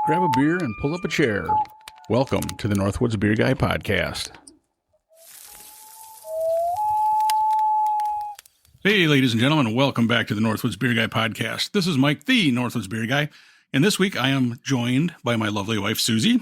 Grab a beer and pull up a chair. Welcome to the Northwoods Beer Guy Podcast. Hey, ladies and gentlemen, welcome back to the Northwoods Beer Guy Podcast. This is Mike, the Northwoods Beer Guy, and this week I am joined by my lovely wife, Suzy.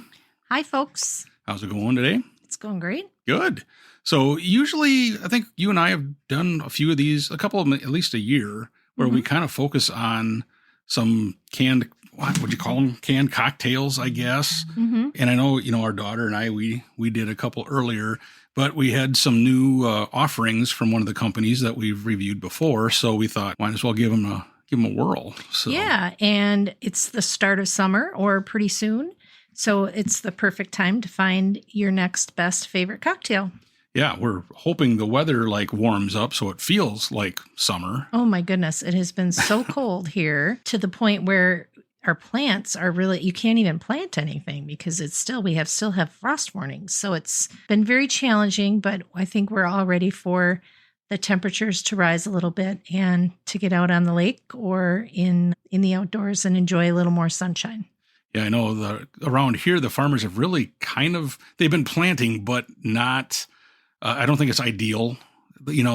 Hi, folks. How's it going today? It's going great. Good. So usually, I think you and I have done a few of these, a couple of them at least a year, where we kind of focus on some canned, what would you call them? Canned cocktails, I guess. Mm-hmm. And I know, our daughter and I, we did a couple earlier, but we had some new offerings from one of the companies that we've reviewed before. So we thought, might as well give them a whirl. So. Yeah, and it's the start of summer or pretty soon. So it's the perfect time to find your next best favorite cocktail. Yeah, we're hoping the weather warms up so it feels like summer. Oh my goodness, it has been so cold here to the point where our plants are really, you can't even plant anything because we still have frost warnings. So it's been very challenging, but I think we're all ready for the temperatures to rise a little bit and to get out on the lake or in the outdoors and enjoy a little more sunshine. Yeah, I know around here, the farmers have really they've been planting, but not, I don't think it's ideal,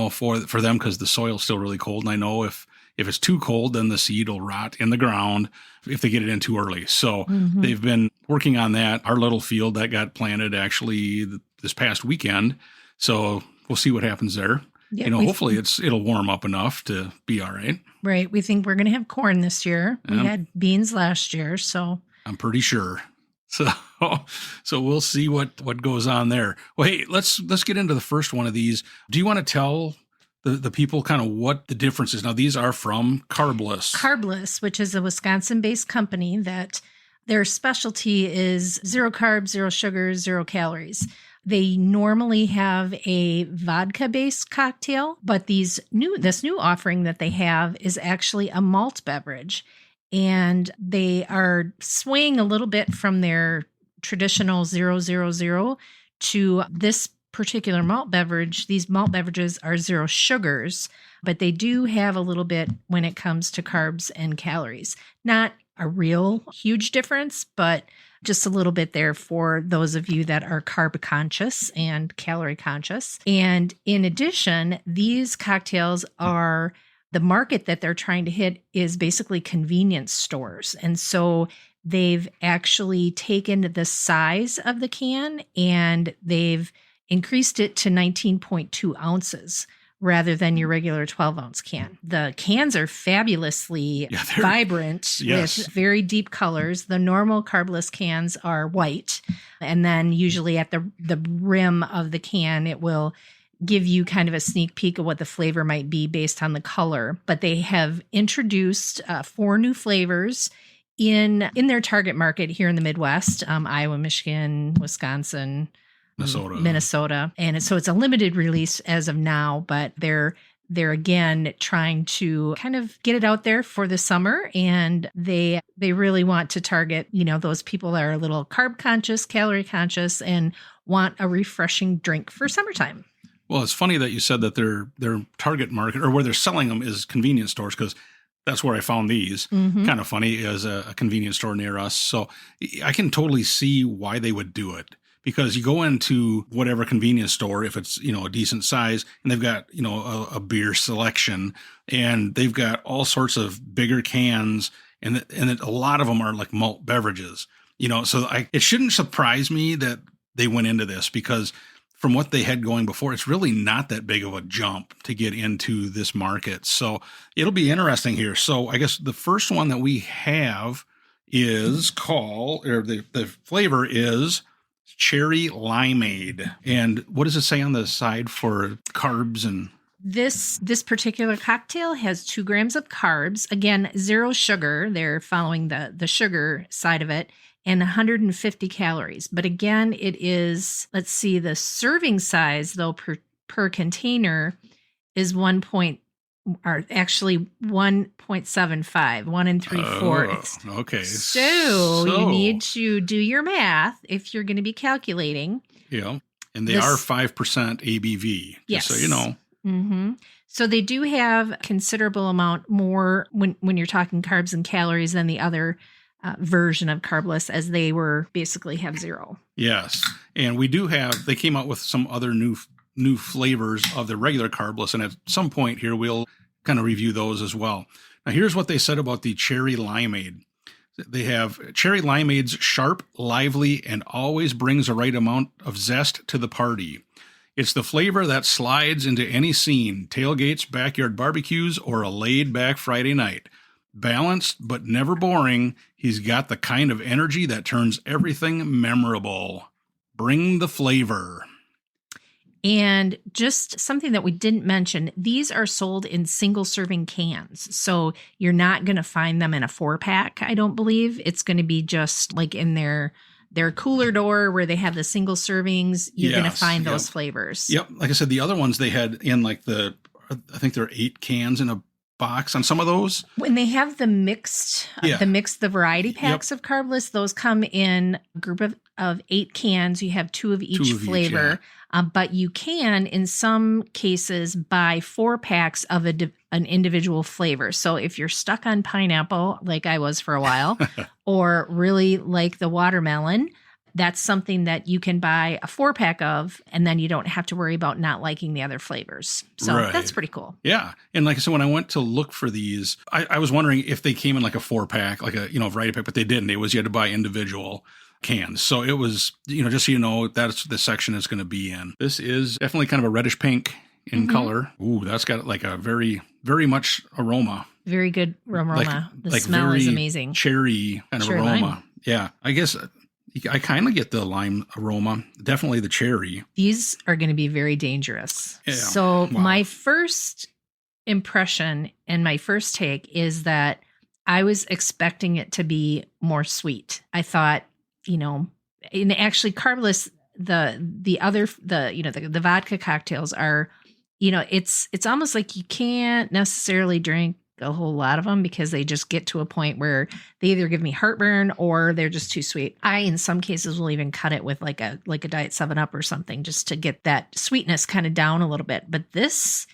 for them because the soil's still really cold. And I know if it's too cold, then the seed will rot in the ground if they get it in too early. So they've been working on that. Our little field that got planted actually this past weekend. So we'll see what happens there. Yeah, hopefully it'll warm up enough to be all right. Right. We think we're going to have corn this year. We had beans last year, so. I'm pretty sure. So we'll see what goes on there. Well, hey, let's get into the first one of these. Do you want to tell the people kind of what the difference is? Now, these are from Carbliss. Carbliss, which is a Wisconsin-based company that their specialty is 0 carbs, 0 sugars, 0 calories. They normally have a vodka-based cocktail, but this new offering that they have is actually a malt beverage. And they are swaying a little bit from their traditional 000 to this particular malt beverage. These malt beverages are 0 sugars, but they do have a little bit when it comes to carbs and calories. Not a real huge difference, but just a little bit there for those of you that are carb conscious and calorie conscious. And in addition, these cocktails are the market that they're trying to hit is basically convenience stores. And so they've actually taken the size of the can and they've increased it to 19.2 ounces rather than your regular 12-ounce can. The cans are fabulously vibrant with very deep colors. The normal Carbliss cans are white. And then usually at the rim of the can, it will give you kind of a sneak peek of what the flavor might be based on the color. But they have introduced 4 new flavors in their target market here in the Midwest, Iowa, Michigan, Wisconsin, Minnesota. And so it's a limited release as of now, but they're again trying to kind of get it out there for the summer. And they really want to target, those people that are a little carb conscious, calorie conscious, and want a refreshing drink for summertime. Well, it's funny that you said that their target market or where they're selling them is convenience stores because that's where I found these. Kind of funny as a convenience store near us. So I can totally see why they would do it because you go into whatever convenience store, if it's, a decent size and they've got, a beer selection and they've got all sorts of bigger cans and a lot of them are like malt beverages, so it shouldn't surprise me that they went into this because from what they had going before, it's really not that big of a jump to get into this market. So it'll be interesting here. So I guess the first one that we have is the flavor is Cherry Limeade. And what does it say on the side for carbs and... This particular cocktail has 2 grams of carbs. Again, 0 sugar. They're following the sugar side of it. And 150 calories. But again, it is, let's see, the serving size, though, per container is 1.75, 1 3/4. Okay. So you need to do your math if you're going to be calculating. Yeah. And they are 5% ABV, just so you know. Mm-hmm. So they do have considerable amount more when you're talking carbs and calories than the other version of Carbliss, as they were basically have zero. Yes. And we do have, they came out with some other new flavors of the regular Carbliss. And at some point here, we'll kind of review those as well. Now, here's what they said about the Cherry Limeade. They have Cherry Limeade's sharp, lively, and always brings the right amount of zest to the party. It's the flavor that slides into any scene, tailgates, backyard barbecues, or a laid-back Friday night. Balanced, but never boring, he's got the kind of energy that turns everything memorable. Bring the flavor. And just something that we didn't mention, these are sold in single-serving cans. So you're not going to find them in a 4-pack, I don't believe. It's going to be just like in their cooler door where they have the single servings. You're going to find those flavors. Yep. Like I said, the other ones they had in like I think there are 8 cans in a box on some of those. When they have the variety packs of Carbliss, those come in a group of 8 cans. You have 2 of each flavor. But you can, in some cases, buy 4 packs of an individual flavor. So if you're stuck on pineapple, like I was for a while, or really like the watermelon, that's something that you can buy a 4-pack of, and then you don't have to worry about not liking the other flavors. So that's pretty cool. Yeah. And like I said, when I went to look for these, I was wondering if they came in like a 4-pack, like a variety pack, but they didn't. It was, you had to buy individual cans. So it was, just so you know, that's the section it's going to be in. This is definitely kind of a reddish pink in color. Ooh, that's got like a very, very much aroma. Very good aroma. The smell is amazing. Cherry kind of aroma. Lime. Yeah. I guess I kind of get the lime aroma. Definitely the cherry. These are going to be very dangerous. Yeah. So my first impression and my first take is that I was expecting it to be more sweet. I thought, and actually Carbliss, the vodka cocktails are, it's almost like you can't necessarily drink a whole lot of them because they just get to a point where they either give me heartburn or they're just too sweet. I, in some cases, will even cut it with like a Diet 7-Up or something just to get that sweetness kind of down a little bit. But this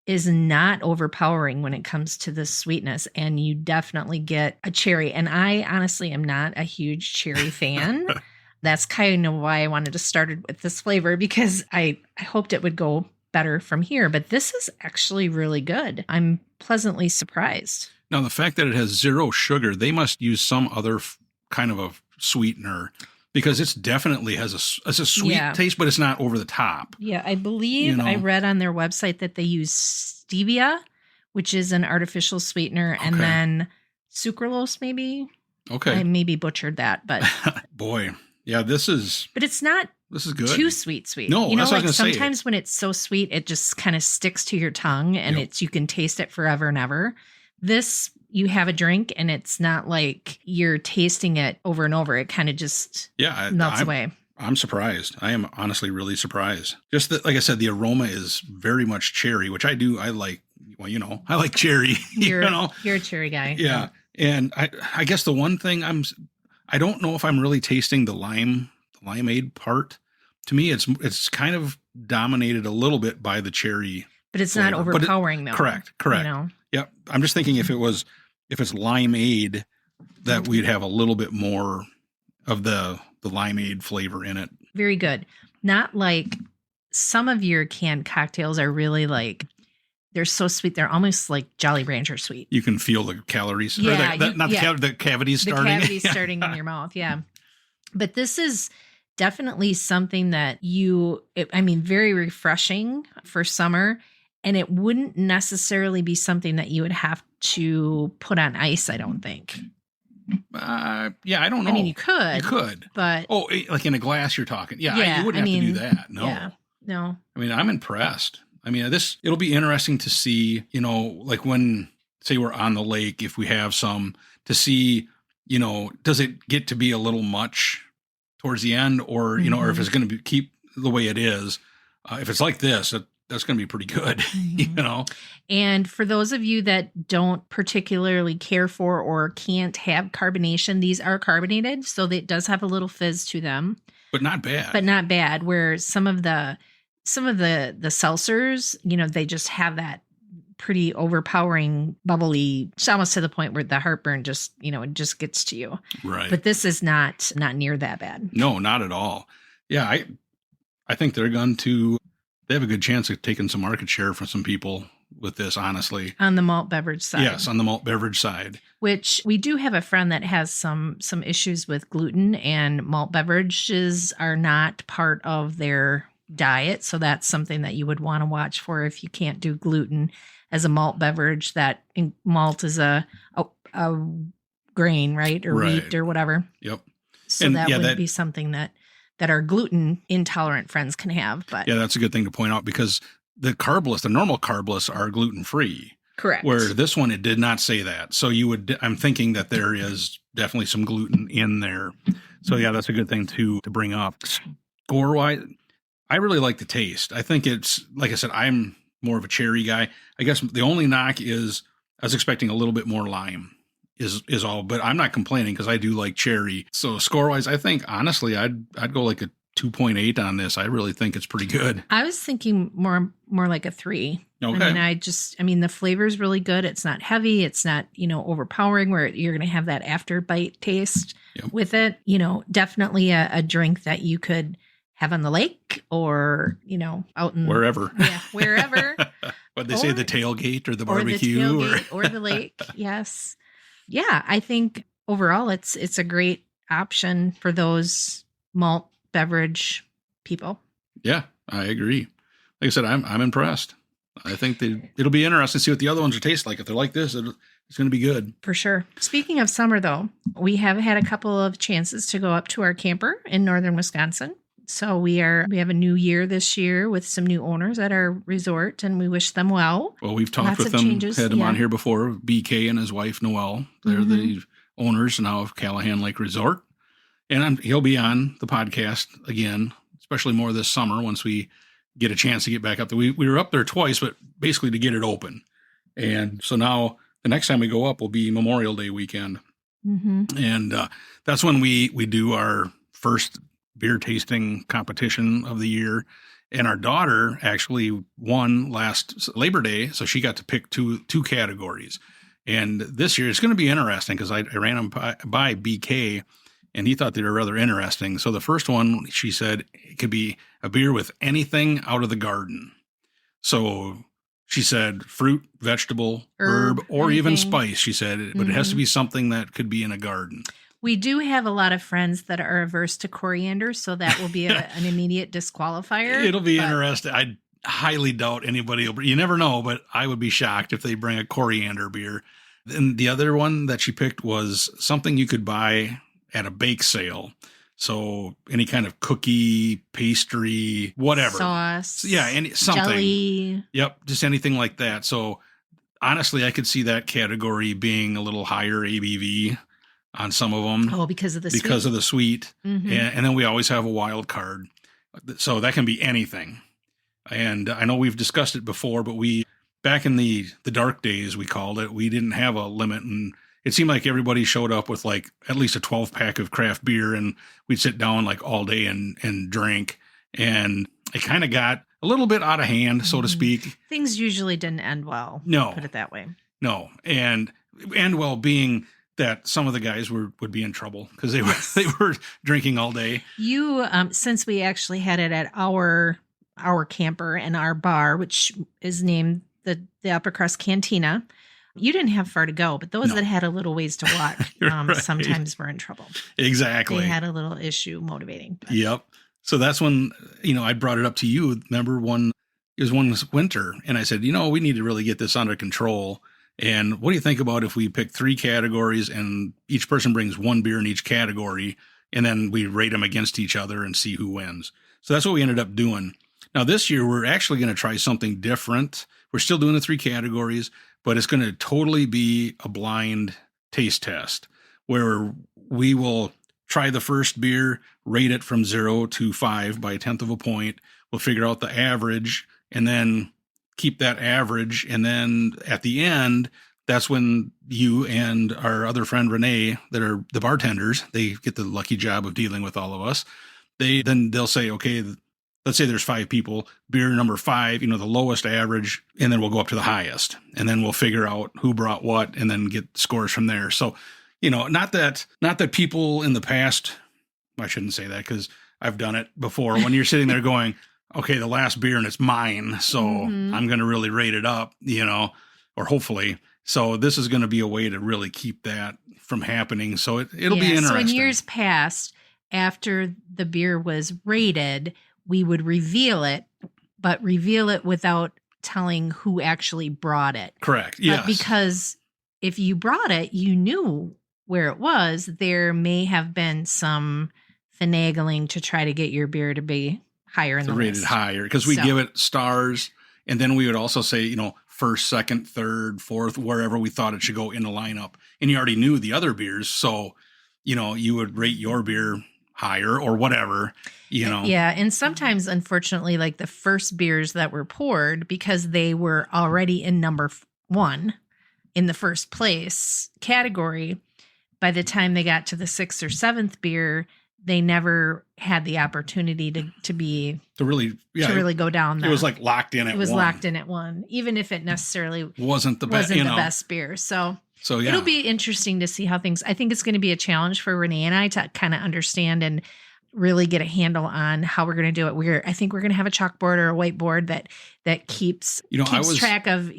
is not overpowering when it comes to the sweetness, and you definitely get a cherry. And I honestly am not a huge cherry fan. That's kind of why I wanted to start with this flavor, because I hoped it would go better from here. But this is actually really good. I'm pleasantly surprised. Now, the fact that it has 0 sugar, they must use some other kind of a sweetener, because it's definitely has a sweet taste, but it's not over the top. Yeah, I believe I read on their website that they use stevia, which is an artificial sweetener, and then sucralose maybe. Okay. I maybe butchered that, but. Boy, yeah, this is. But it's not. This is good. Too sweet. No, that's what I was going to say. Sometimes when it's so sweet, it just kind of sticks to your tongue, and you can taste it forever and ever. This, you have a drink, and it's not like you're tasting it over and over. It kind of just melts away. I'm surprised. I am honestly really surprised. Just that, like I said, the aroma is very much cherry, which I do. I like. Well, I like cherry. You're a cherry guy. Yeah, and I guess the one thing I don't know if I'm really tasting the limeade part. To me, it's kind of dominated a little bit by the cherry. But it's flavor. Not overpowering, though. Correct. Yep. I'm just thinking if it's limeade, that we'd have a little bit more of the limeade flavor in it. Very good. Not like some of your canned cocktails are really like, they're so sweet. They're almost like Jolly Rancher sweet. You can feel the calories. Yeah. The cavities starting. The cavities starting in your mouth. Yeah. But this is definitely something that very refreshing for summer. And it wouldn't necessarily be something that you would have to put on ice, I don't think. I don't know. I mean, you could. You could. But. Oh, like in a glass you're talking. Yeah, you wouldn't have to do that. No. Yeah, no. I mean, I'm impressed. I mean, it'll be interesting to see, like when, say we're on the lake, if we have some, to see, does it get to be a little much towards the end, or, or if it's going to keep the way it is. If it's like this, that's going to be pretty good, And for those of you that don't particularly care for or can't have carbonation, these are carbonated, so it does have a little fizz to them. But not bad. Where some of the seltzers, they just have that pretty overpowering, bubbly, it's almost to the point where the heartburn just, it just gets to you. Right. But this is not near that bad. No, not at all. Yeah, I think they have a good chance of taking some market share from some people with this, honestly. On the malt beverage side. Yes, on the malt beverage side. Which we do have a friend that has some issues with gluten, and malt beverages are not part of their diet. So that's something that you would want to watch for if you can't do gluten as a malt beverage. That malt is a grain, right? Or wheat or whatever. Yep. So and that would be something that our gluten intolerant friends can have. But yeah, that's a good thing to point out, because the normal carbliss are gluten free. Correct. Where this one, it did not say that. So I'm thinking that there is definitely some gluten in there. So yeah, that's a good thing to bring up. Score wise, I really like the taste. I think it's, like I said, I'm more of a cherry guy. I guess the only knock is I was expecting a little bit more lime is all, but I'm not complaining because I do like cherry. So score wise, I think honestly, I'd go like a 2.8 on this. I really think it's pretty good. I was thinking more like a 3. Okay. I mean, the flavor is really good. It's not heavy. It's not, overpowering where you're going to have that after bite taste with it. Definitely a drink that you could have on the lake or, out in wherever. Yeah, wherever. But they say the tailgate or the barbecue or the lake. Yes. Yeah. I think overall it's a great option for those malt beverage people. Yeah, I agree. Like I said, I'm impressed. I think it'll be interesting to see what the other ones will taste like. If they're like this, it's going to be good. For sure. Speaking of summer, though, we have had a couple of chances to go up to our camper in northern Wisconsin. So we have a new year this year with some new owners at our resort, and we wish them well. Well, we've talked with them, had them on here before, BK and his wife, Noelle. They're the owners now of Callahan Lake Resort. And he'll be on the podcast again, especially more this summer once we get a chance to get back up there. We were up there twice, but basically to get it open. And so now the next time we go up will be Memorial Day weekend. Mm-hmm. And that's when we do our first beer tasting competition of the year. And our daughter actually won last Labor Day, so she got to pick two categories. And this year it's going to be interesting because I ran them by BK, and he thought they were rather interesting. So the first one, she said, it could be a beer with anything out of the garden. So she said fruit, vegetable, herb, or anything. Even spice, she said, but it has to be something that could be in a garden. We do have a lot of friends that are averse to coriander, so that will be an immediate disqualifier. It'll be interesting. I highly doubt anybody will. You never know, but I would be shocked if they bring a coriander beer. And the other one that she picked was something you could buy at a bake sale. So any kind of cookie, pastry, whatever. Sauce. Yeah, something. Jelly. Yep, just anything like that. So honestly, I could see that category being a little higher ABV on some of them. Oh, because of the sweet. Mm-hmm. And then we always have a wild card. So that can be anything. And I know we've discussed it before, but back in the dark days, we called it, we didn't have a limit, and it seemed like everybody showed up with like at least a 12 pack of craft beer, and we'd sit down like all day and drink. And it kind of got a little bit out of hand, so to speak. Things usually didn't end well. No. Put it that way. No. And well, being that some of the guys would be in trouble because they were drinking all day. You, since we actually had it at our camper and our bar, which is named the Upper Crust Cantina, you didn't have far to go, but those that had a little ways to walk right. sometimes were in trouble. Exactly. They had a little issue motivating. But. Yep. So that's when, I brought it up to you. Remember it was one winter, and I said, we need to really get this under control. And what do you think about if we pick 3 categories and each person brings 1 beer in each category, and then we rate them against each other and see who wins? So that's what we ended up doing. Now this year, we're actually going to try something different. We're still doing the 3 categories, but it's going to totally be a blind taste test where we will try the first beer, rate it from 0 to 5 by 1/10 of a point. We'll figure out the average and then keep that average. And then at the end, that's when you and our other friend, Renee, that are the bartenders, they get the lucky job of dealing with all of us. They'll say, okay, the let's say there's 5 people, beer number 5, the lowest average, and then we'll go up to the highest. And then we'll figure out who brought what and then get scores from there. So, not that people in the past, I shouldn't say that because I've done it before. When you're sitting there going, okay, the last beer and it's mine, so I'm going to really rate it up, or hopefully. So this is going to be a way to really keep that from happening. So it'll be interesting. So in years past, after the beer was rated, we would reveal it, but reveal it without telling who actually brought it. Correct. Yes. But because if you brought it, you knew where it was. There may have been some finagling to try to get your beer to be higher in the rated list. Higher, because we give it stars, and then we would also say, first, second, third, fourth, wherever we thought it should go in the lineup. And you already knew the other beers, so you would rate your beer higher or whatever, Yeah, and sometimes, unfortunately, like the first beers that were poured, because they were already in number 1 in the first place category, by the time they got to the 6th or 7th beer, they never had the opportunity to really go down. It was like locked in at 1. It was locked in at 1, even if it necessarily wasn't the best beer. So yeah. It'll be interesting to see how things. I think it's going to be a challenge for Renee and I to kind of understand and really get a handle on how we're going to do it. I think we're going to have a chalkboard or a whiteboard that keeps track of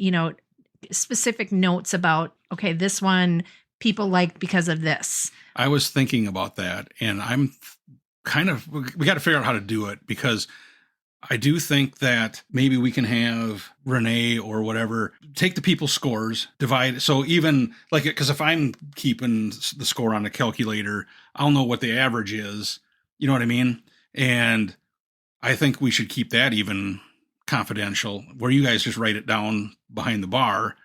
specific notes about, okay, this one people liked because of this. I was thinking about that, and we got to figure out how to do it, because I do think that maybe we can have Renee or whatever take the people's scores, divide. So even because if I'm keeping the score on the calculator, I'll know what the average is. You know what I mean? And I think we should keep that even confidential, where you guys just write it down behind the bar,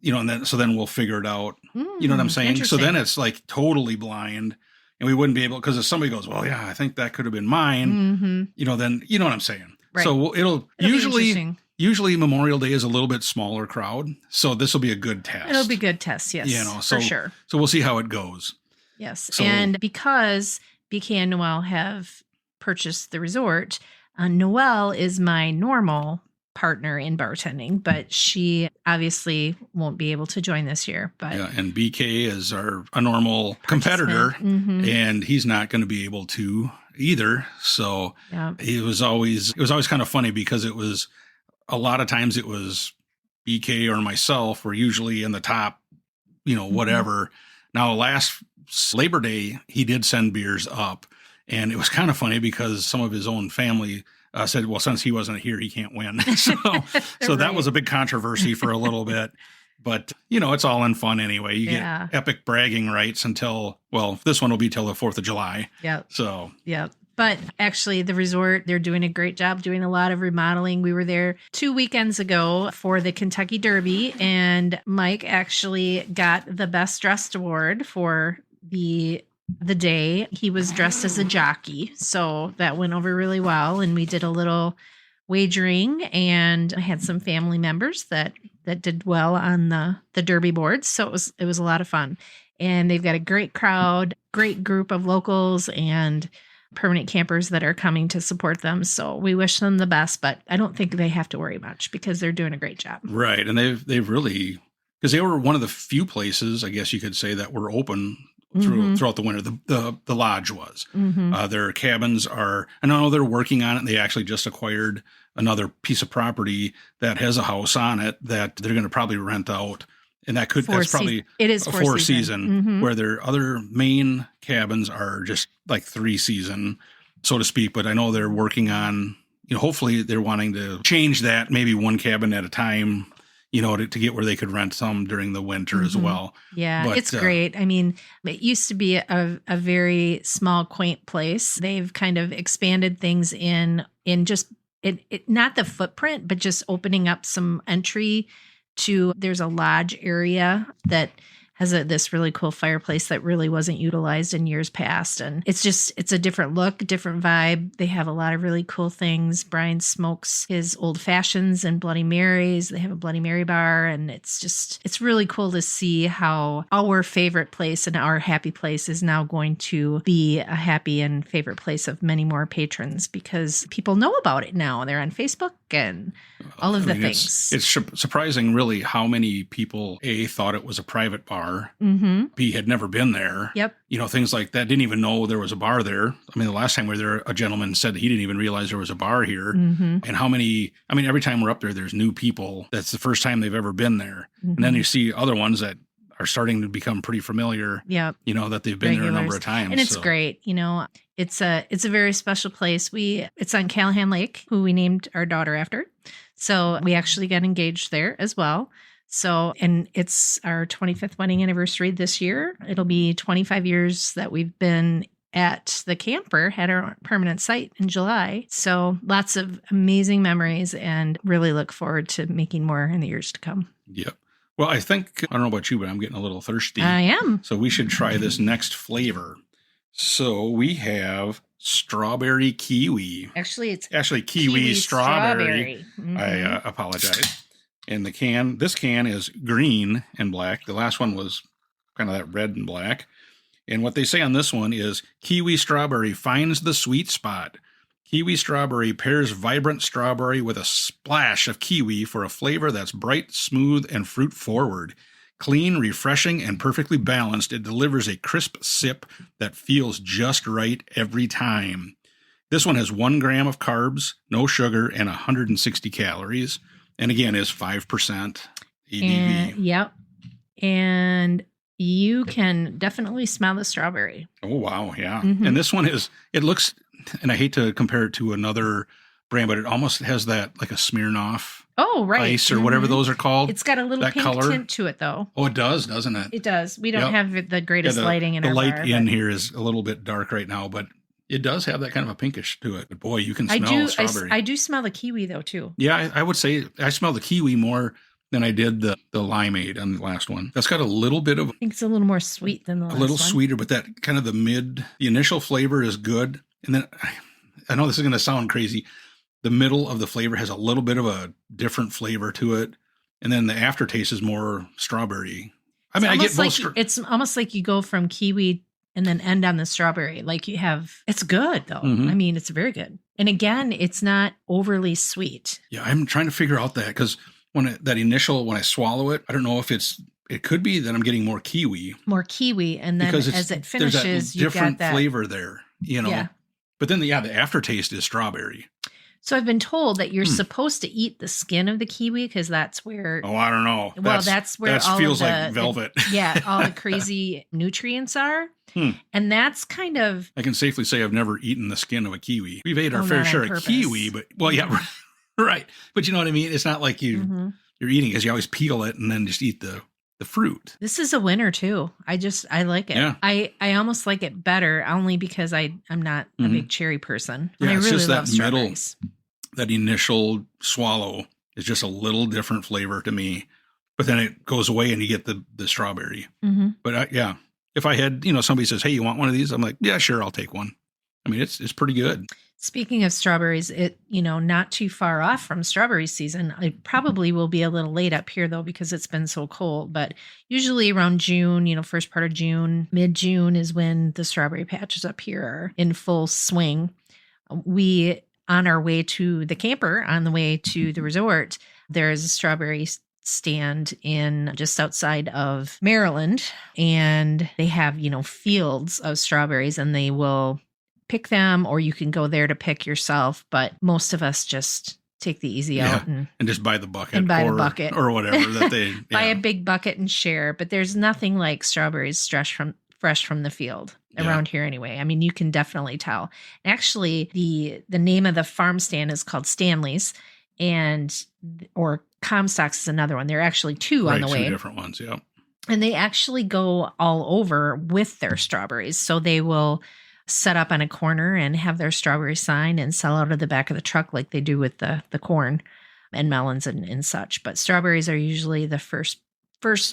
and then we'll figure it out. You know what I'm saying? So then it's like totally blind, and we wouldn't be able, because if somebody goes, well, yeah, I think that could have been mine, then you know what I'm saying? Right. So it'll usually Memorial Day is a little bit smaller crowd. So this will be a good test. It'll be a good test. Yes, for sure. So we'll see how it goes. Yes. And because BK and Noelle have purchased the resort, Noelle is my normal partner in bartending, but she obviously won't be able to join this year. But and BK is a normal competitor, and he's not going to be able to either. So it was always kind of funny, because it was a lot of times it was BK or myself were usually in the top, whatever. Now last Labor Day, he did send beers up, and it was kind of funny because some of his own family said, well, since he wasn't here, he can't win. So that was a big controversy for a little bit. But, it's all in fun anyway. You get epic bragging rights until, this one will be till the 4th of July. Yeah. So. Yeah. But actually, the resort, they're doing a great job doing a lot of remodeling. We were there 2 weekends ago for the Kentucky Derby, and Mike actually got the Best Dressed Award for the day. He was dressed as a jockey, so that went over really well, and we did a little wagering, and I had some family members that did well on the derby boards, so it was a lot of fun. And they've got a great crowd, great group of locals and permanent campers that are coming to support them, so we wish them the best, but I don't think they have to worry much because they're doing a great job. Right. And they've really, because they were one of the few places, I guess you could say, that were open throughout the winter. The lodge was. Their cabins are, and I know they're working on it. They actually just acquired another piece of property that has a house on it that they're going to probably rent out. And that's probably it is a 4 season, where their other main cabins are just like 3 season, so to speak. But I know they're working on, hopefully they're wanting to change that, maybe 1 cabin at a time, to get where they could rent some during the winter as well. Yeah, but it's great. I mean, it used to be a very small, quaint place. They've kind of expanded things in just it not the footprint, but just opening up some entry to, there's a lodge area that has this really cool fireplace that really wasn't utilized in years past. And it's a different look, different vibe. They have a lot of really cool things. Brian smokes his old fashions and Bloody Marys. They have a Bloody Mary bar. And it's really cool to see how our favorite place and our happy place is now going to be a happy and favorite place of many more patrons because people know about it now. They're on Facebook and all of the things. It's surprising, really, how many people, A, thought it was a private bar, B, had never been there. Yep. Things like that, didn't even know there was a bar there. I mean, the last time we were there, a gentleman said that he didn't even realize there was a bar here. And how many, every time we're up there, there's new people. That's the first time they've ever been there. And then you see other ones that are starting to become pretty familiar. Yeah. That they've been there a number of times. And it's great. It's a very special place. It's on Callahan Lake, who we named our daughter after. So we actually got engaged there as well. So, and it's our 25th wedding anniversary this year. It'll be 25 years that we've been at the camper, had our permanent site in July. So lots of amazing memories and really look forward to making more in the years to come. Yep. Well, I don't know about you, but I'm getting a little thirsty. I am. So we should try this next flavor. So we have strawberry kiwi. Actually, it's kiwi strawberry. I apologize. And this can is green and black. The last one was kind of that red and black. And what they say on this one is kiwi strawberry finds the sweet spot. Kiwi strawberry pairs vibrant strawberry with a splash of kiwi for a flavor that's bright, smooth, and fruit forward. Clean, refreshing, and perfectly balanced, it delivers a crisp sip that feels just right every time. This one has 1 gram of carbs, no sugar, and 160 calories. And again, is 5% ABV. Yep. And you can definitely smell the strawberry. Oh, wow. Yeah. And this one it looks, and I hate to compare it to another brand, but it almost has that like a Smirnoff ice or whatever those are called. It's got a little pink color tint to it, though. Oh, it does, doesn't it? It does. We don't have the greatest lighting in our bar. The light in here is a little bit dark right now, but it does have that kind of a pinkish to it. But boy, you can smell strawberry. I do smell the kiwi, though, too. Yeah, I would say I smell the kiwi more than I did the limeade on the last one. That's got a little bit of... I think it's a little more sweet than the last one. A little sweeter, but that kind of the initial flavor is good. And then, I know this is going to sound crazy, the middle of the flavor has a little bit of a different flavor to it. And then the aftertaste is more strawberry. I get both. It's almost like you go from kiwi and then end on the strawberry. Like it's good though. It's very good. And again, it's not overly sweet. Yeah. I'm trying to figure out that because when I swallow it, I don't know if it could be that I'm getting more kiwi. And then as it finishes, you got that flavor there, Yeah. But then the aftertaste is strawberry. So I've been told that you're supposed to eat the skin of the kiwi because that's where... Oh, I don't know. Well, that's where that feels like velvet. All the crazy nutrients are. And that's kind of... I can safely say I've never eaten the skin of a kiwi. We've ate our fair share of kiwi, but... Well, yeah, right. But you know what I mean? It's not like you're eating because you always peel it and then just eat the fruit. This is a winner too. I like it. Yeah. I almost like it better only because I'm not a big cherry person. Yeah, I it's really just love that middle, strawberries. that initial swallow is just a little different flavor to me. But then it goes away and you get the strawberry. But if I had, somebody says, hey, you want one of these? I'm like, yeah, sure, I'll take one. It's pretty good. Speaking of strawberries, not too far off from strawberry season. I probably will be a little late up here, though, because it's been so cold. But usually around June, first part of June, mid-June is when the strawberry patches up here are in full swing. We, on our way to the camper, on the way to the resort, there's a strawberry stand in just outside of Maryland. And they have, fields of strawberries, and they will pick them, or you can go there to pick yourself. But most of us just take the easy out and just buy the bucket or whatever that they buy a big bucket and share. But there's nothing like strawberries fresh from the field around here anyway. You can definitely tell. Actually, the name of the farm stand is called Stanley's, or Comstock's is another one. There are actually two on the way. Two different ones, yeah. And they actually go all over with their strawberries. So they will set up on a corner and have their strawberry sign and sell out of the back of the truck like they do with the corn and melons and such. But strawberries are usually the first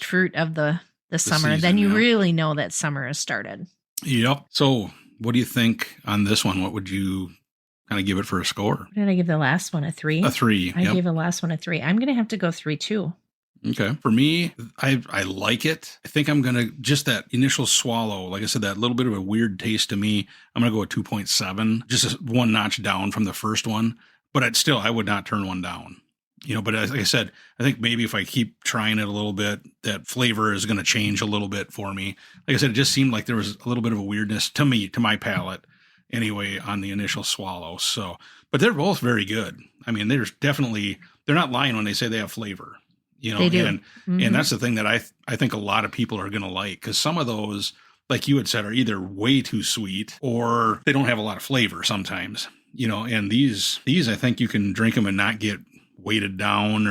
fruit of the the summer. season, Then you yeah. really know that summer has started. Yep. So what do you think on this one? What would you kind of give it for a score? What did I give the last one? A 3? A 3. I gave the last one a 3. I'm going to have to go 3 too. Okay. For me, I like it. I think I'm going to, just that initial swallow, like I said, that little bit of a weird taste to me, I'm going to go with 2.7, just one notch down from the first one. But I would not turn one down. But as I said, I think maybe if I keep trying it a little bit, that flavor is going to change a little bit for me. Like I said, it just seemed like there was a little bit of a weirdness to me, to my palate anyway, on the initial swallow. So, but they're both very good. I mean, they're not lying when they say they have flavor, They do. And that's the thing that I think a lot of people are going to like, because some of those, like you had said, are either way too sweet or they don't have a lot of flavor sometimes, and these I think you can drink them and not get weighted down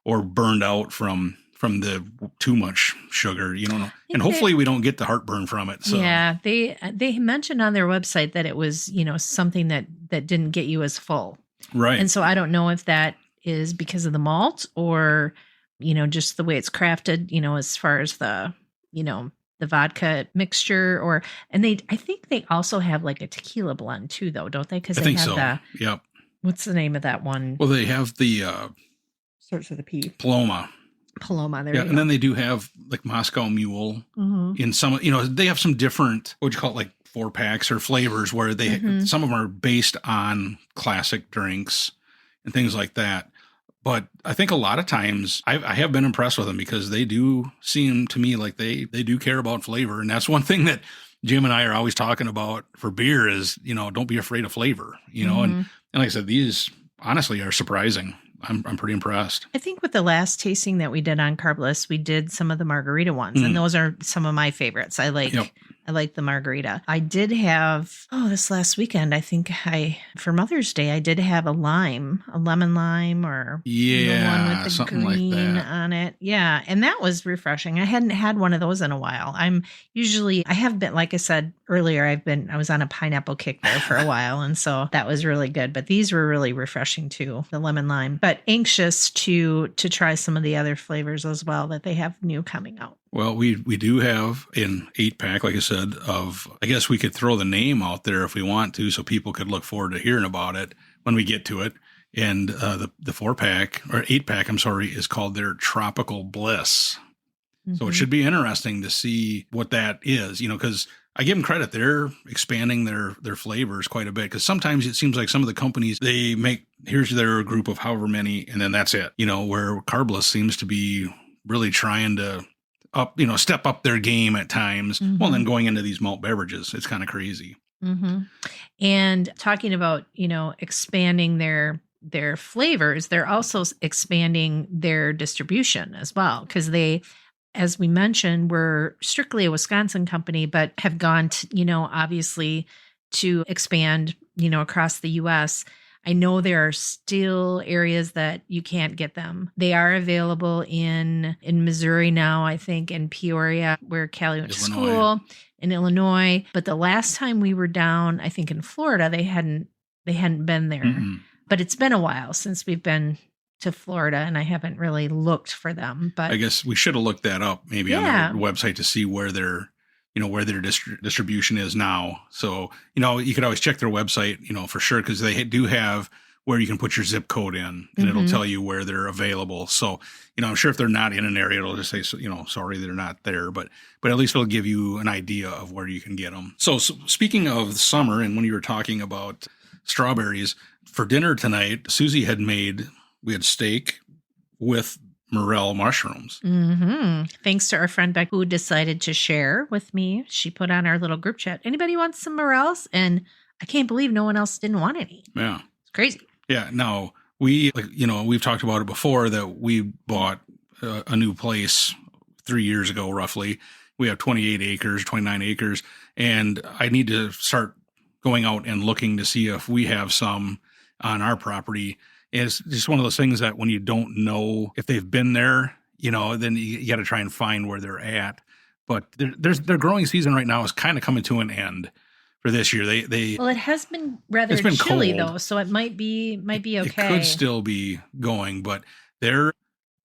or burned out from the too much sugar, and hopefully we don't get the heartburn from it. So yeah, they mentioned on their website that it was, something that didn't get you as full. Right. And so I don't know if that is because of the malt or, just the way it's crafted, as far as the vodka mixture I think they also have like a tequila blend too, though, don't they? Because I think so. Yep. What's the name of that one? Well, they have the Starts with a P. Paloma. There. Yeah, and then they do have like Moscow Mule in some. They have some different, what would you call it, like 4-packs or flavors where some of them are based on classic drinks and things like that. But I think a lot of times I have been impressed with them because they do seem to me like they do care about flavor, and that's one thing that Jim and I are always talking about for beer is don't be afraid of flavor, and like I said, these honestly are surprising. I'm pretty impressed. I think with the last tasting that we did on Carbliss, we did some of the margarita ones, and those are some of my favorites. I like the margarita. I did have, this last weekend, I think for Mother's Day, I did have a lemon lime or the one with the something green like that on it. Yeah. And that was refreshing. I hadn't had one of those in a while. I have been, like I said earlier, I was on a pineapple kick there for a while. And so that was really good. But these were really refreshing too, the lemon lime. But anxious to try some of the other flavors as well that they have new coming out. Well, we do have an 8-pack, like I said, I guess we could throw the name out there if we want to, so people could look forward to hearing about it when we get to it. And the 4-pack, or 8-pack, I'm sorry, is called their Tropical Bliss. Mm-hmm. So it should be interesting to see what that is, because I give them credit. They're expanding their flavors quite a bit, because sometimes it seems like some of the companies, they make, here's their group of however many, and then that's it, where Carbliss seems to be really trying to step up their game at times. Mm-hmm. Well, then going into these malt beverages, it's kind of crazy. Mm-hmm. And talking about, expanding their flavors, they're also expanding their distribution as well. Because they, as we mentioned, were strictly a Wisconsin company, but have gone to, obviously to expand, across the U.S. I know there are still areas that you can't get them. They are available in Missouri now, I think, in Peoria, where Callie went to school, in Illinois. But the last time we were down, I think in Florida, they hadn't been there. Mm-hmm. But it's been a while since we've been to Florida, and I haven't really looked for them. But I guess we should have looked that up maybe on their website to see where their distribution is now. So, you could always check their website, for sure, because they do have where you can put your zip code in, and it'll tell you where they're available. So, I'm sure if they're not in an area, it'll just say, sorry, they're not there. But at least it'll give you an idea of where you can get them. So speaking of summer, and when you were talking about strawberries, for dinner tonight, Suzy we had steak with morel mushrooms. Mm-hmm. Thanks to our friend Beck, who decided to share with me. She put on our little group chat, anybody wants some morels? And I can't believe no one else didn't want any. Yeah. It's crazy. Yeah. Now, we've talked about it before that we bought a new place 3 years ago, roughly. We have 29 acres, and I need to start going out and looking to see if we have some on our property. It's just one of those things that when you don't know if they've been there, then you got to try and find where they're at. But their growing season right now is kind of coming to an end for this year. Well, it has been rather chilly cold, though, so it might be okay. It could still be going, but they're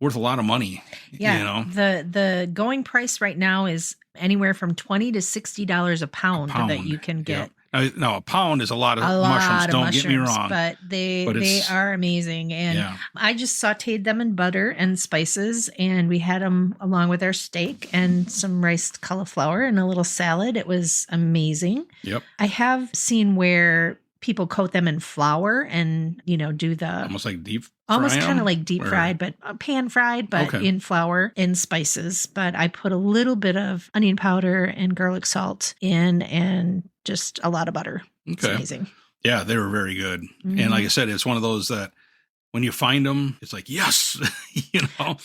worth a lot of money. Yeah. You know, The going price right now is anywhere from $20 to $60 a pound that you can get. Yep. Now, a pound is a lot of mushrooms. Don't get me wrong, but they are amazing. And I just sauteed them in butter and spices, and we had them along with our steak and some riced cauliflower and a little salad. It was amazing. Yep. I have seen where people coat them in flour and, do the almost like deep almost kind of like deep fried, but pan fried, but in flour and spices. But I put a little bit of onion powder and garlic salt in, and just a lot of butter. Okay. It's amazing. Yeah, they were very good. Mm-hmm. And like I said, it's one of those that when you find them, it's like, yes,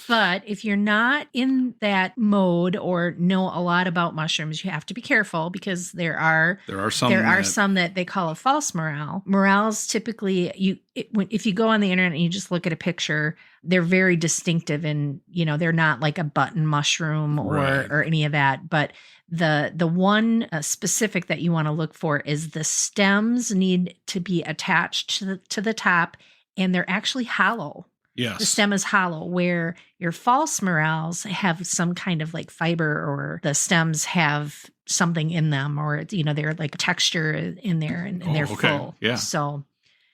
But if you're not in that mode or know a lot about mushrooms, you have to be careful, because there are some that they call a false morel. Morels typically, if you go on the internet and you just look at a picture, they're very distinctive, and they're not like a button mushroom or any of that. But the one specific that you want to look for is the stems need to be attached to the top. And they're actually hollow. Yes. The stem is hollow, where your false morels have some kind of like fiber, or the stems have something in them, or, they're like a texture in there, and they're full. Yeah. So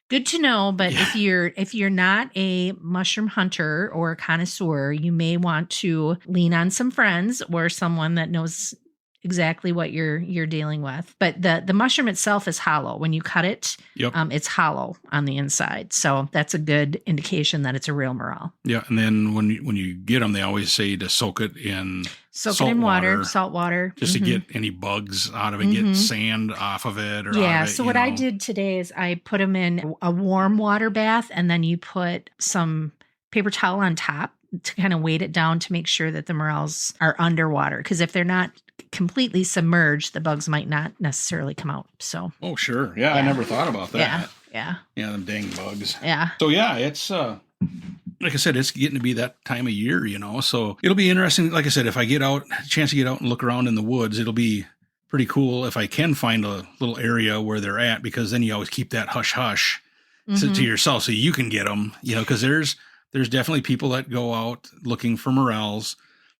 good to know. But if you're not a mushroom hunter or a connoisseur, you may want to lean on some friends or someone that knows exactly what you're dealing with. But the mushroom itself is hollow. When you cut it, it's hollow on the inside. So that's a good indication that it's a real morel. Yeah, and then when you get them, they always say to soak it in salt water, just to get any bugs out of it, get sand off of it. Or out of it, so what I did today is I put them in a warm water bath, and then you put some paper towel on top to kind of weight it down to make sure that the morels are underwater. Because if they're not completely submerged, the bugs might not necessarily come out. So sure. Yeah, I never thought about that. Yeah, them dang bugs. Yeah. So it's like I said, it's getting to be that time of year, so it'll be interesting. Like I said, if I get out, a chance to get out and look around in the woods, it'll be pretty cool if I can find a little area where they're at, because then you always keep that hush to yourself so you can get them, because there's definitely people that go out looking for morels,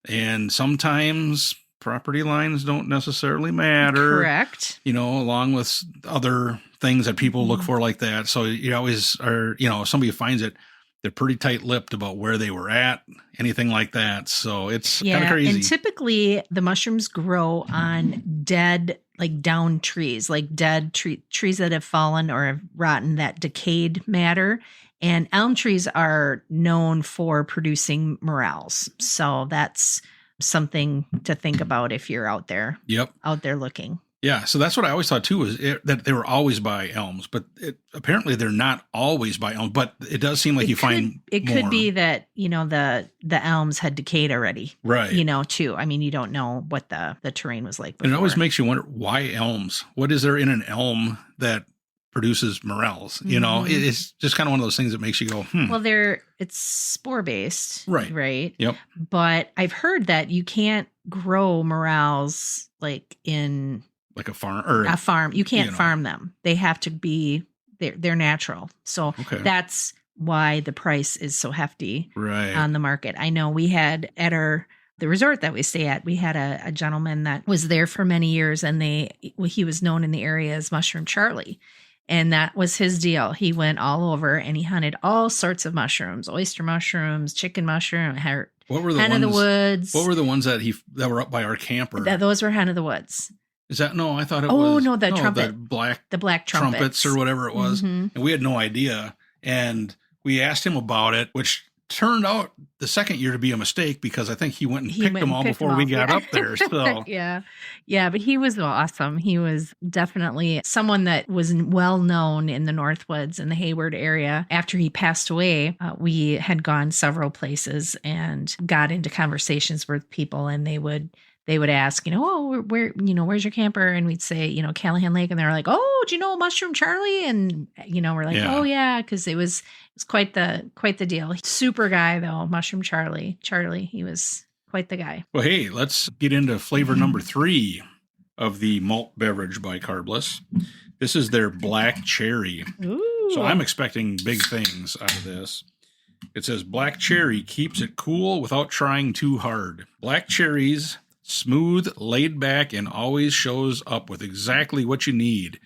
and sometimes property lines don't necessarily matter. Correct. Along with other things that people look for like that. So you always are, if somebody finds it, they're pretty tight-lipped about where they were at, anything like that. So it's kind of crazy. And typically the mushrooms grow on dead, like down trees, like dead trees that have fallen or have rotten, that decayed matter. And elm trees are known for producing morels. So that's something to think about if you're out there looking. Yeah, so that's what I always thought too, was that they were always by elms, but apparently they're not always by elms. But it does seem like find it more. Could be that the elms had decayed already, right? Too. I mean, you don't know what the terrain was like before. And it always makes you wonder, why elms? What is there in an elm that produces morels? It's just kind of one of those things that makes you go, Well, it's spore based, right? Yep. But I've heard that you can't grow morels like in like a farm. You can't farm them. They have to be they're natural. So that's why the price is so hefty on the market. I know we had at the resort that we stay at, we had a gentleman that was there for many years, and he was known in the area as Mushroom Charlie. And that was his deal. He went all over and he hunted all sorts of mushrooms, oyster mushrooms, chicken mushroom, what were the hen ones, of the woods. What were the ones that were up by our camper? Those were hen of the woods. Is that no? I thought it was. Oh no, trumpet, the black trumpets or whatever it was, and we had no idea. And we asked him about it, which turned out the second year to be a mistake, because I think he went and picked them all before we got up there. So yeah, but he was awesome. He was definitely someone that was well known in the Northwoods and the Hayward area. After he passed away, we had gone several places and got into conversations with people, and they would ask, where's your camper? And we'd say, Callahan Lake. And they're like, oh, do you know Mushroom Charlie? And, we're like, oh yeah. Cause it was quite the deal. Super guy though. Mushroom Charlie, he was quite the guy. Well, hey, let's get into flavor number 3 of the malt beverage by Carbliss. This is their black cherry. Ooh. So I'm expecting big things out of this. It says black cherry keeps it cool without trying too hard. Black cherries, smooth, laid back, and always shows up with exactly what you need.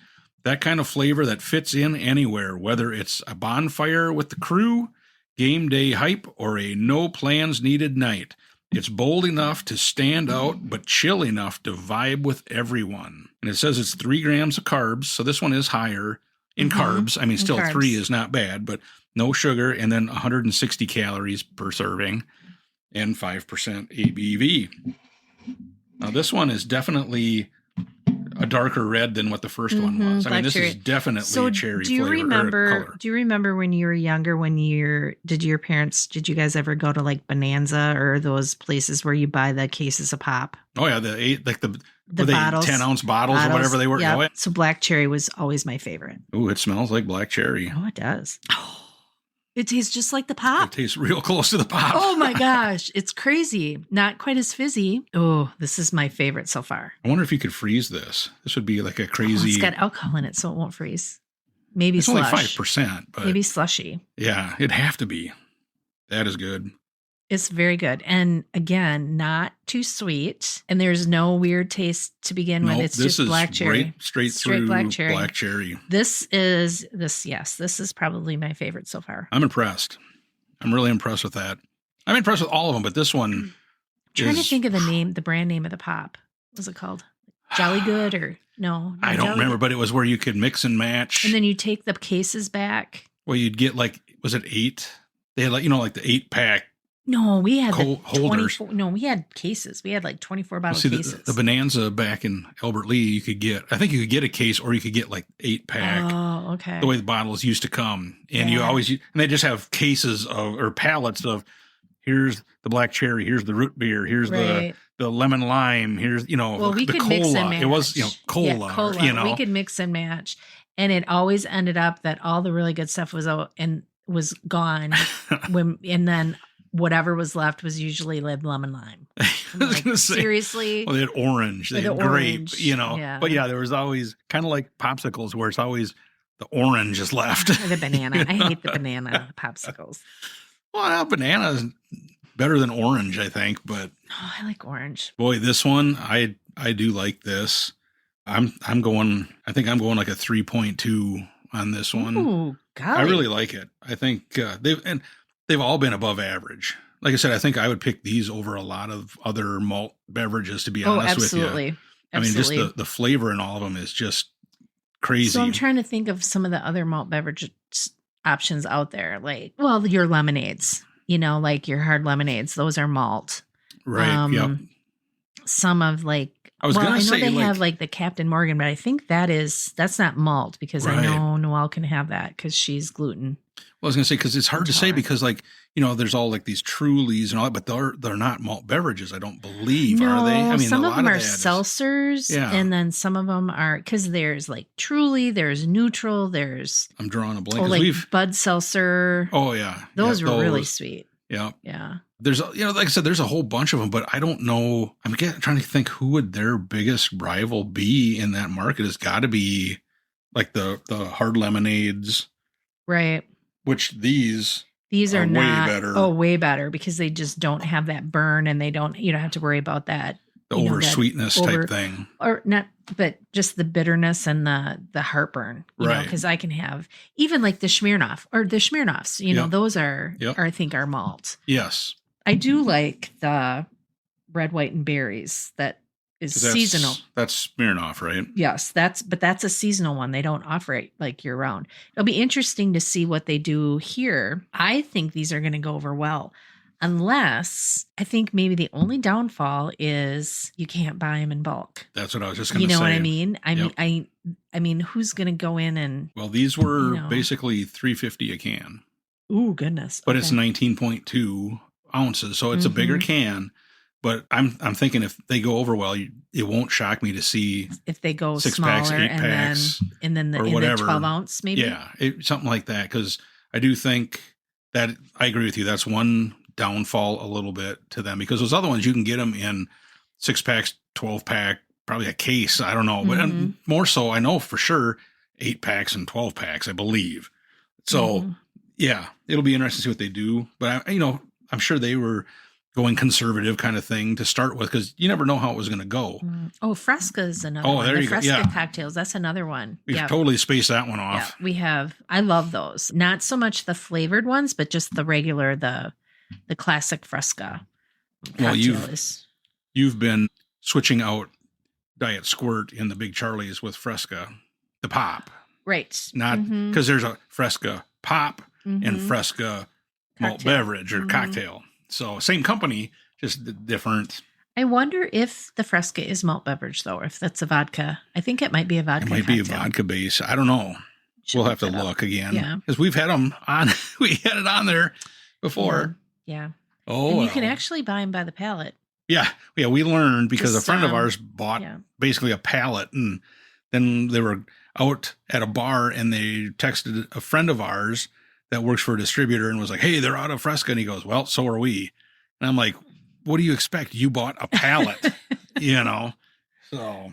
That kind of flavor that fits in anywhere, whether it's a bonfire with the crew, game day hype, or a no plans needed night. It's bold enough to stand out, but chill enough to vibe with everyone. And it says it's 3 grams of carbs, so this one is higher in carbs. I mean, still carbs. 3 is not bad, but no sugar, and then 160 calories per serving, and 5% ABV. Now, this one is definitely a darker red than what the first one was. I mean, this is definitely a cherry flavor. Do you remember when you were younger, did you guys ever go to like Bonanza or those places where you buy the cases of pop? Oh yeah, the bottles, 10-ounce bottles or whatever they were. Yep. Oh, yeah. So black cherry was always my favorite. Ooh, it smells like black cherry. Oh, it does. Oh, it tastes just like the pop. It tastes real close to the pop. Oh my gosh, it's crazy. Not quite as fizzy. Oh, this is my favorite so far. I wonder if you could freeze this. This would be like a crazy. It's got alcohol in it, so it won't freeze. Maybe it's slush. Only 5%, but maybe slushy. Yeah, it'd have to be. That is good. It's very good. And again, not too sweet. And there's no weird taste to begin with. It's just black cherry. Right, straight through black cherry. This is probably my favorite so far. I'm impressed. I'm really impressed with that. I'm impressed with all of them, but this one I'm trying to think of the brand name of the pop. What was it called? Jolly Good or no? I don't remember, but it was where you could mix and match. And then you take the cases back. Well, you'd get was it 8? They had like the 8-pack. No, we had holders. We had cases. We had like 24 bottle cases. The Bonanza back in Albert Lee, you could get a case, or you could get like 8-pack. Oh, okay. The way the bottles used to come. And and they just have cases or pallets of, here's the black cherry, here's the root beer, here's the lemon lime, here's, we the could cola. Mix and match. It was, cola. Yeah, cola. We could mix and match. And it always ended up that all the really good stuff was out and was gone and then whatever was left was usually lemon lime. Seriously? Well, they had orange, they had grape, Yeah. But yeah, there was always kind of like popsicles where it's always the orange is left. Or the banana. I hate the banana popsicles. Well, banana is better than orange, I think, but I like orange. Boy, this one, I do like this. I think I'm going like a 3.2 on this one. Ooh, golly. I really like it. I think they've all been above average. Like I said, I think I would pick these over a lot of other malt beverages, to be honest with you. Absolutely. I mean, just the flavor in all of them is just crazy. So I'm trying to think of some of the other malt beverage options out there. Your lemonades, like your hard lemonades, those are malt. Right. Yep. Some of I know they have the Captain Morgan, but I think that's not malt because I know Noelle can have that because she's gluten. Well, I was going to say, because it's hard to say because there's all these Trulies and all that, but they're not malt beverages, I don't believe, are they? I mean, some of them are seltzers, and then some of them are, because there's Truly, there's Neutral, there's... I'm drawing a blank. Bud Seltzer. Oh, yeah. Those are really sweet. Yeah. Yeah. There's, like I said, there's a whole bunch of them, but I don't know. I'm trying to think who would their biggest rival be in that market. It's got to be like the hard lemonades. Right. Which these are not way better. Oh, way better because they just don't have that burn and you don't have to worry about that. The over sweetness type thing. Or not, but just the bitterness and the heartburn, because I can have even like the Smirnoff or the Smirnoffs, those are I think are malt. Yes. I do like the red, white, and berries that is seasonal. That's Smirnoff, right? Yes, that's a seasonal one. They don't offer it year round. It'll be interesting to see what they do here. I think these are going to go over well, unless I think maybe the only downfall is you can't buy them in bulk. That's what I was just going to say. You know what I mean? I mean, who's going to go in and? Well, these were basically $3.50 a can. Ooh, goodness! But it's 19.2 ounces, so it's a bigger can. But I'm thinking if they go over well, it won't shock me to see if they go 6 smaller packs, 8 packs, and then the 12 ounce maybe. Yeah, something like that. Because I do think that I agree with you. That's one downfall a little bit to them because those other ones you can get them in 6 packs, 12 pack, probably a case. I don't know, but more so, I know for sure 8 packs and 12 packs. I believe so. Yeah, it'll be interesting to see what they do. But, I'm sure they were going conservative kind of thing to start with because you never know how it was going to go. Oh, Fresca is another Oh, one. there The you go. Fresca Yeah. cocktails, that's another one. We've Yeah. totally spaced that one Yeah, off. we have. I love those. Not so much the flavored ones, but just the regular, the classic Fresca. Well, cocktail is. you've been switching out Diet Squirt in the Big Charlies with Fresca, the pop. Right. Not because there's a Fresca pop and Mhm. Fresca malt Cocktail. beverage or cocktail. So same company, just different. I wonder if the Fresca is malt beverage, though, or if that's a vodka. I think it might be a vodka. It might be a cocktail. vodka base. I don't know. Should We'll have to look that up. look again. Yeah. Because we've had them on. We had it on there before. Yeah. Oh, And you well. can actually buy them by the pallet. Yeah. We learned because Just, a friend of ours bought yeah. basically a pallet, and then they were out at a bar and they texted a friend of ours that works for a distributor and was like, "Hey, they're out of Fresca." And he goes, "Well, so are we." And I'm like, "What do you expect? You bought a pallet, So,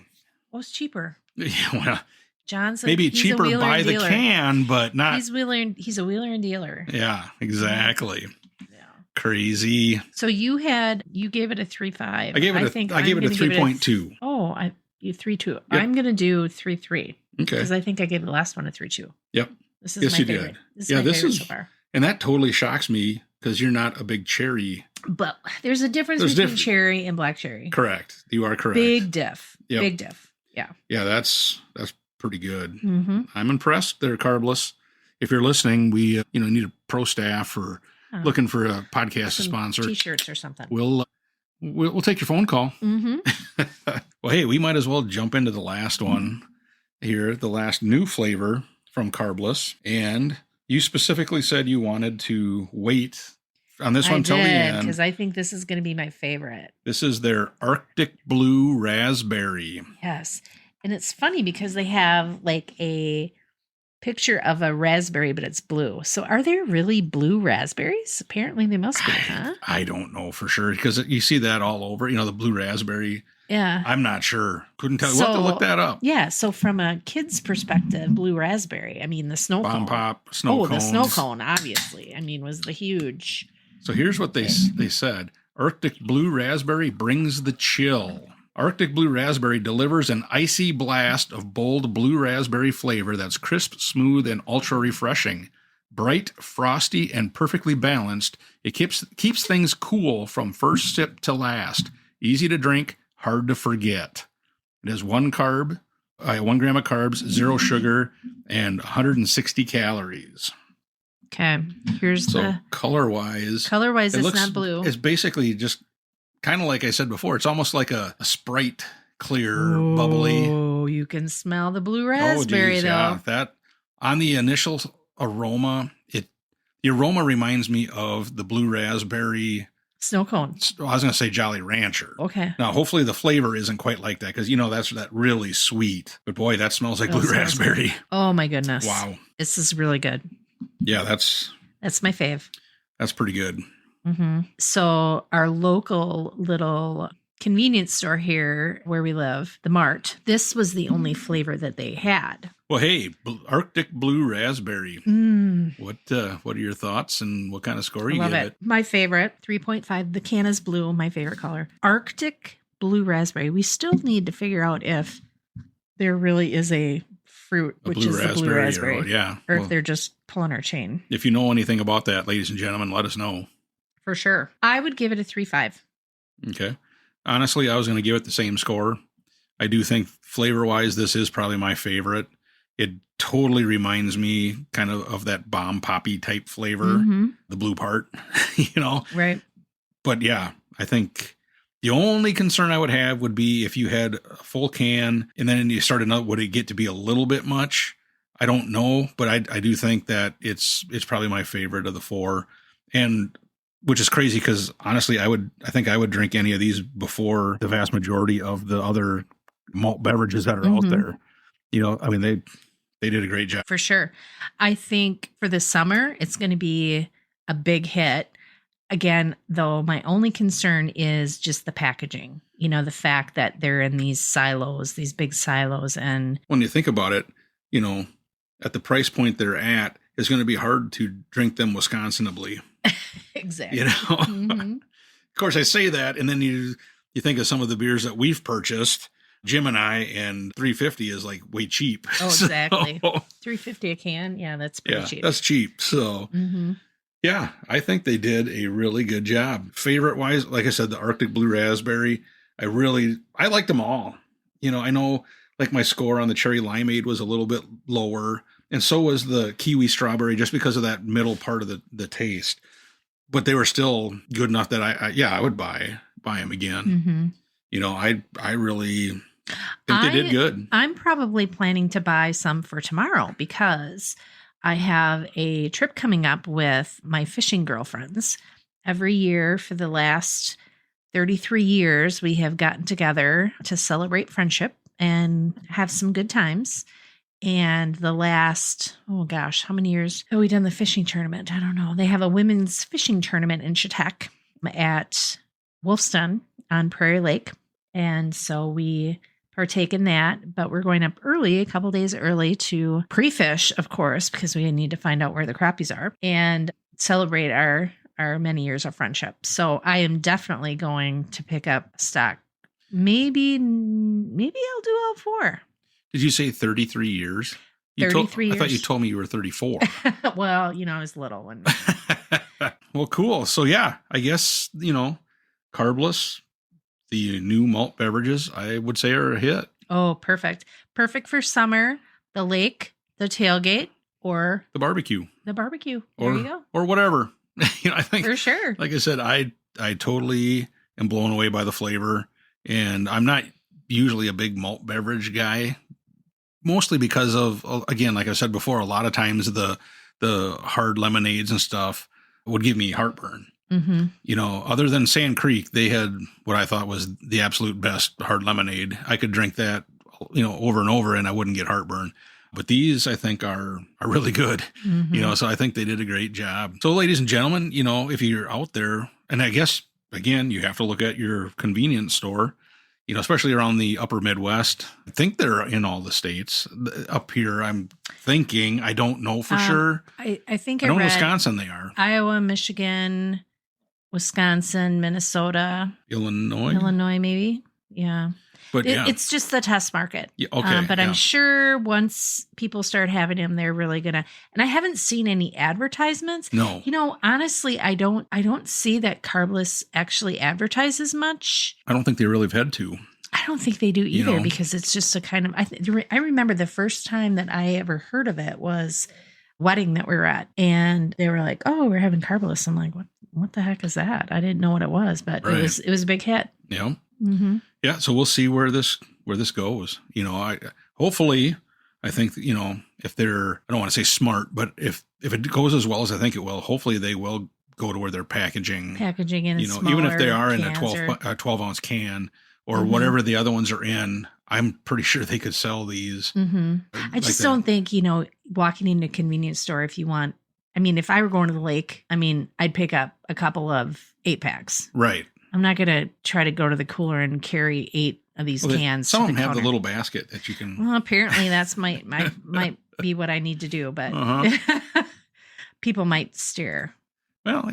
Oh, it's cheaper. yeah, well, John's maybe he's a cheaper wheeler by and the dealer. can, but not. He's a wheeler and dealer. Yeah, exactly. Yeah. Crazy. So you gave it a 3.5. I gave it a 3.2. You 3.2. Yep. I'm gonna do 3.3 Okay. because I think I gave the last one a 3.2. Yep. This is Yes, my you favorite. did. This is Yeah, my this favorite is- so far. And that totally shocks me because you're not a big cherry. But there's a difference There's between difference. cherry and black cherry. Correct. You are correct. Big diff. Yep. Big diff. Yeah. Yeah, that's pretty good. Mm-hmm. I'm impressed. They're Carbliss. If you're listening, we need a pro staff or looking for a podcast Some sponsor. T-shirts or something. We'll take your phone call. Mm-hmm. Well, hey, we might as well jump into the last one here, the last new flavor from Carbliss. And you specifically said you wanted to wait on this one till the end. because I think this is going to be my favorite. This is their Arctic Blue Raspberry. Yes. And it's funny because they have like a picture of a raspberry, but it's blue. So are there really blue raspberries? Apparently they must be, huh? I don't know for sure because you see that all over, the blue raspberry. Yeah. I'm not sure. Couldn't tell. We'll have to look that up. Yeah. So from a kid's perspective, blue raspberry, I mean, the snow Bomb cone. pop, snow cones. The snow cone, obviously. I mean, was the huge. So here's what they said. Arctic Blue Raspberry brings the chill. Arctic Blue Raspberry delivers an icy blast of bold blue raspberry flavor that's crisp, smooth, and ultra refreshing. Bright, frosty, and perfectly balanced, it keeps things cool from first sip to last. Easy to drink, hard to forget. It has 1 gram of carbs, 0 sugar, and 160 calories. Okay. Here's So color-wise, it's not blue. It's basically just kind of like I said before. It's almost like a Sprite, clear, bubbly. Oh, you can smell the blue raspberry geez, though. yeah. That on the initial aroma, the aroma reminds me of the blue raspberry. Snow cone. I was going to say Jolly Rancher. Okay. Now, hopefully the flavor isn't quite like that because that's that really sweet. But boy, that smells like blue Smells raspberry. good. Oh my goodness. Wow. This is really good. Yeah, that's my fave. That's pretty good. Mm-hmm. So our local little convenience store here where we live, the Mart, this was the only flavor that they had. Well, hey, Arctic Blue Raspberry. Mm. What are your thoughts and what kind of score you Love give it. My favorite, 3.5. The can is blue, my favorite color. Arctic Blue Raspberry. We still need to figure out if there really is a fruit, which is the blue raspberry. Or if they're just pulling our chain. If you know anything about that, ladies and gentlemen, let us know. For sure. I would give it a 3.5. Okay. Honestly, I was going to give it the same score. I do think flavor-wise, this is probably my favorite. It totally reminds me kind of that bomb poppy type flavor, the blue part, Right. But yeah, I think the only concern I would have would be if you had a full can and then you started another, would it get to be a little bit much? I don't know, but I do think that it's probably my favorite of the 4. And which is crazy because honestly, I think I would drink any of these before the vast majority of the other malt beverages that are out there. I mean, they did a great job. For sure. I think for the summer, it's going to be a big hit. Again, though, my only concern is just the packaging. The fact that they're in these big silos. And when you think about it, at the price point they're at, it's going to be hard to drink them Wisconsinably. Exactly. You know, of course I say that. And then you think of some of the beers that we've purchased, Jim and I, and $3.50 is like way cheap. Oh, exactly. So, $3.50 a can. Yeah, that's pretty cheap. That's cheap. So, yeah, I think they did a really good job. Favorite wise, like I said, the Arctic Blue Raspberry, I liked them all. You know, I know like my score on the Cherry Limeade was a little bit lower, and so was the Kiwi Strawberry, just because of that middle part of the taste. But they were still good enough that I would buy them again. You know, I really think they did good. I'm probably planning to buy some for tomorrow because I have a trip coming up with my fishing girlfriends. Every year for the last 33 years, we have gotten together to celebrate friendship and have some good times. And the last, how many years have we done the fishing tournament? I don't know. They have a women's fishing tournament in Chautauqua at Wolfstone on Prairie Lake. And so we partake in that, but we're going up early, a couple days early, to pre-fish, of course, because we need to find out where the crappies are and celebrate our many years of friendship. So I am definitely going to pick up stock. Maybe I'll do all 4. Did you say 33 years? 33 years. I thought you told me you were 34. Well, I was little. And Well, cool. So yeah, I guess, Carbliss, the new malt beverages, I would say are a hit. Oh, perfect. Perfect for summer, the lake, the tailgate, or the barbecue. There you go. Or whatever. I think for sure. Like I said, I totally am blown away by the flavor, and I'm not usually a big malt beverage guy, mostly because of, again, like I said before, a lot of times the hard lemonades and stuff would give me heartburn. Other than Sand Creek, they had what I thought was the absolute best hard lemonade. I could drink that, over and over and I wouldn't get heartburn. But these, I think, are really good, so I think they did a great job. So, ladies and gentlemen, if you're out there, and I guess, again, you have to look at your convenience store, especially around the upper Midwest. I think they're in all the states. Up here, I'm thinking, I don't know for sure. I think I know in Wisconsin they are. Iowa, Michigan, Wisconsin, Minnesota. Illinois, maybe. Yeah. But it's just the test market. Yeah, okay. But I'm sure once people start having them, they're really gonna. And I haven't seen any advertisements. No. Honestly, I don't see that Carbliss actually advertises much. I don't think they really have had to. I don't think they do either, because it's just a kind of. I remember the first time that I ever heard of it was a wedding that we were at, and they were like, "Oh, we're having Carbliss." I'm like, "What the heck is that?" I didn't know what it was, but it was a big hit. Yeah. Yeah, so we'll see where this goes. Hopefully, I think if they're, I don't want to say smart, but if it goes as well as I think it will, hopefully they will go to where they're packaging in even if they are in a 12 ounce can or whatever the other ones are in. I'm pretty sure they could sell these. I just don't think walking into a convenience store, if you want. I mean, if I were going to the lake, I'd pick up a couple of 8-packs. Right. I'm not going to try to go to the cooler and carry 8 of these cans. Some of them have the little basket that you can. Well, apparently that's might be what I need to do, but people might stare. Well,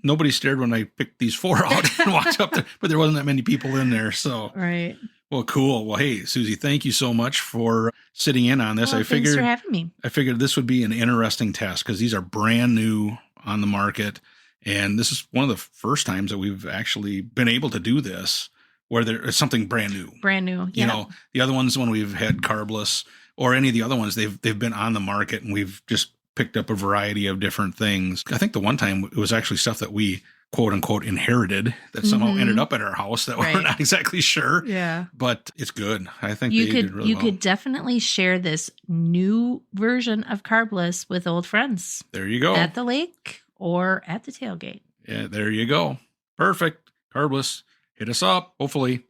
nobody stared when I picked these 4 out and walked up there, but there wasn't that many people in there. So, right. Well, cool. Well, hey, Suzy, thank you so much for sitting in on this. Thanks for having me. I figured this would be an interesting test because these are brand new on the market. And this is one of the first times that we've actually been able to do this where there is something brand new. Brand new. Yeah. The other ones, when we've had Carbliss or any of the other ones, they've been on the market and we've just picked up a variety of different things. I think the one time it was actually stuff that we quote unquote inherited that somehow ended up at our house that we're not exactly sure. Yeah. But it's good. I think they did really well. You could definitely share this new version of Carbliss with old friends. There you go. At the lake. Or at the tailgate. Yeah, there you go. Perfect. Carbliss, hit us up, hopefully.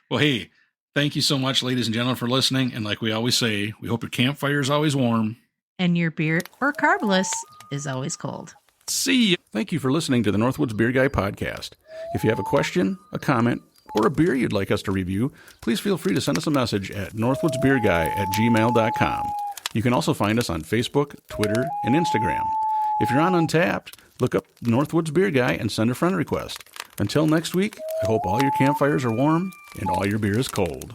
Well, hey, thank you so much, ladies and gentlemen, for listening. And like we always say, we hope your campfire is always warm. And your beer or Carbliss is always cold. See you. Thank you for listening to the Northwoods Beer Guy podcast. If you have a question, a comment, or a beer you'd like us to review, please feel free to send us a message at northwoodsbeerguy@gmail.com. You can also find us on Facebook, Twitter, and Instagram. If you're on Untappd, look up Northwoods Beer Guy and send a friend request. Until next week, I hope all your campfires are warm and all your beer is cold.